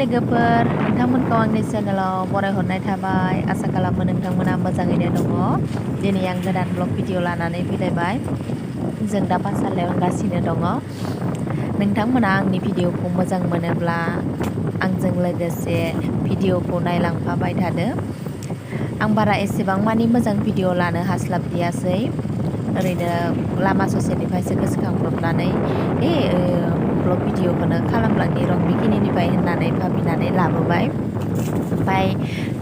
लोगोफोर नोंथांमोनखौ आंनि चेनेलाव बरायहरनाय थाबाय आसा खालामो नोंथांमोना मोजाङैनो दङ। दिनै आं गोदान ब्लग भिडिअ लानानै फैलायबाय। जों दा पाठसालायाव थांगासिनो दङ। नोंथांमोना आंनि भिडिअखौ मोजां मोनोब्ला आंजों लोगोसे भिडिअखौ नायलांफाबाय थादो। आं बारा एसेबां मानि मोजां भिडिअ लानो हास्लाबदियासै। ओरैनो लामा ससेनिफ्रायसो गोसोखांब्रबनानै ब्लग भिडिअखौनो खालामलांनि र' बेखिनिनिफ्राय होननानै भाबिनानै लाबोबाय। ओमफ्राय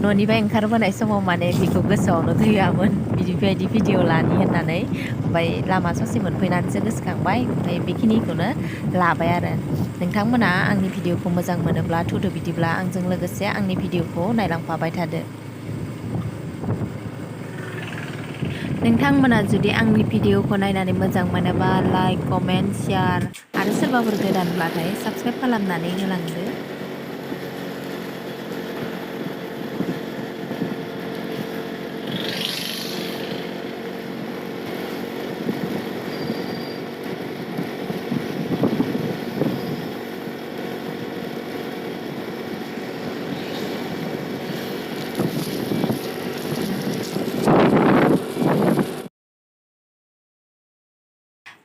न'निफ्राय ओंखारबोनाय समाव माने बेखौ गोसोआवनो गैयामोन बिदिबायदि भिडिअ लानि होननानै। ओमफ्राय लामा ससे मोनफैनानैसो गोसोखांबाय, ओमफ्राय बेखिनिखौनो लाबाय आरो। नोंथांमोना आंनि भिडिअखौ मोजां मोनोब्ला थुदो बिदिब्ला आंजों लोगोसे आंनि भिडिअखौ नायलांफाबाय थादो। नोंथांमोना जुदि आंनि भिडिअखौ नायनानै मोजां मोनोबा लाइक, कमेन्ट, शेयार आरो सोरबाफोर गोदानब्लाथाय साबस्क्राइब खालामनानै होलांदो।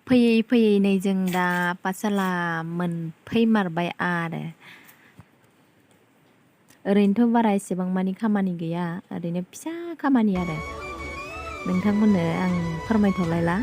फैयै फैयै नै जों दा पाठसाला मोनफैमारबाय आरो। ओरैनोथ' बारा एसेबां मानि खामानि गैया, ओरैनो फिसा खामानि आरो। नोंथांमोननो आं फोरमायथ'लायला।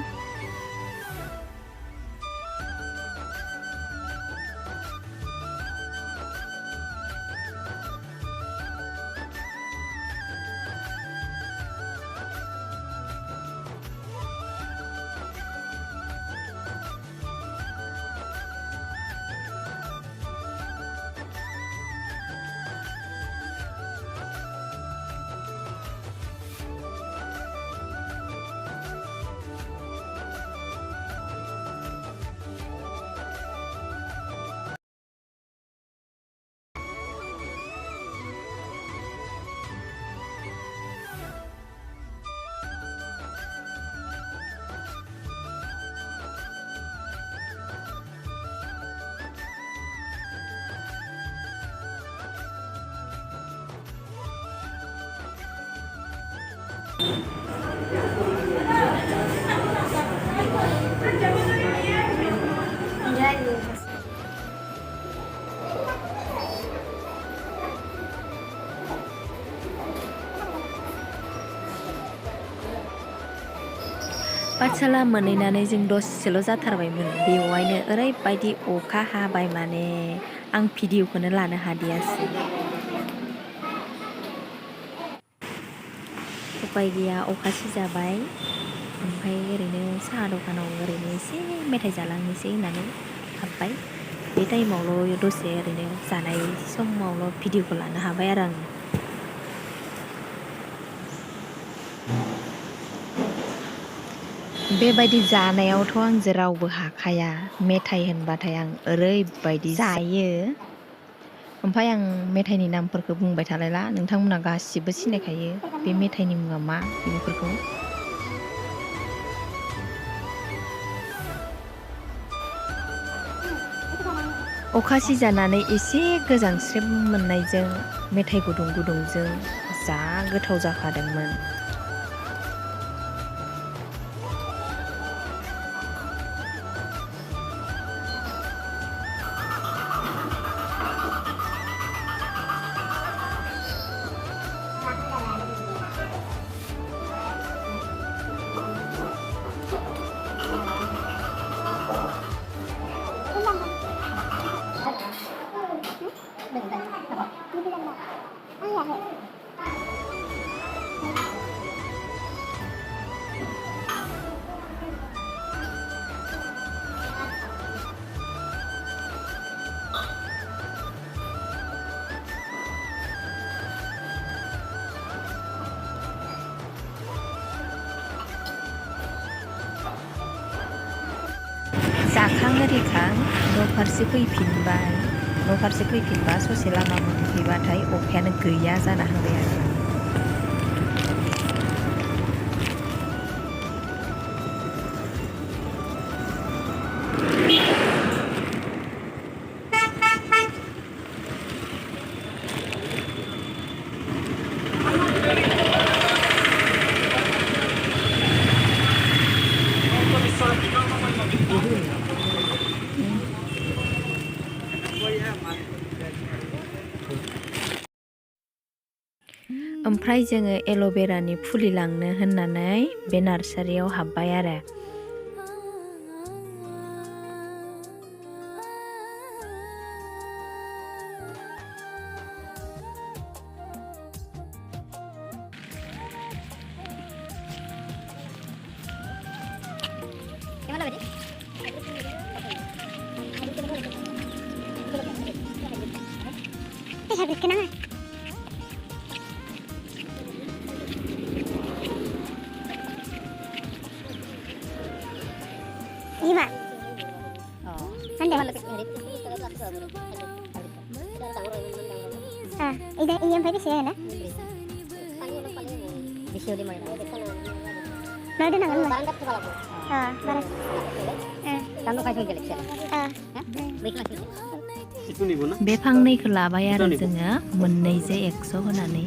पाठसाला मोनहैनानै जों दसेल' जाथारबायमोन। बेवहायनो ओरैबायदि अखा हाबाय माने आं भिडिअखौनो लानो हादियासै। उपाय गैया, अखा सिजाबाय। ओमफ्राय ओरैनो साहा दखानाव ओरैनो एसे मेथाइ जालांनोसै होननानै हाबबाय। बे टाइमावल' दसे ओरैनो जानाय समावल' भिडिअखौ लानो हाबाय आरो आं। बेबायदि जानायावथ' आंजों रावबो हाखाया। मेथाइ होनबाथाय आं ओरैबायदि जायो। ओमफ्राय आं मेथाइनि नामफोरखौ बुंबाय थालायला, नोंथांमोना गासिबो सिनायखायो बे मेथाइनि मुङा मा बेफोरखौ। अखा सिजानानै एसे गोजांस्रेम मोननायजों मेथाइ गुदुं गुदुंजों जा गोथाव जाखादोंमोन। जाखां आरिखां न'फारसे फैफिनबाय। न'फारसे फैफिनबा ससे लामा मोनफैबाथाय अखायानो गैया जाना होबाय आरो। ओमफ्राय जोङो एल'भेरानि फुलि लांनो होननानै बे नार्सारियाव हाबबाय आरो Lima. Anda? Ida yang tadi sih na? Nada na ano? Baras. Tando kayo jelek sih. बे फांनैखौ लाबाय आरो जोङो मोननैजों 100 होनानै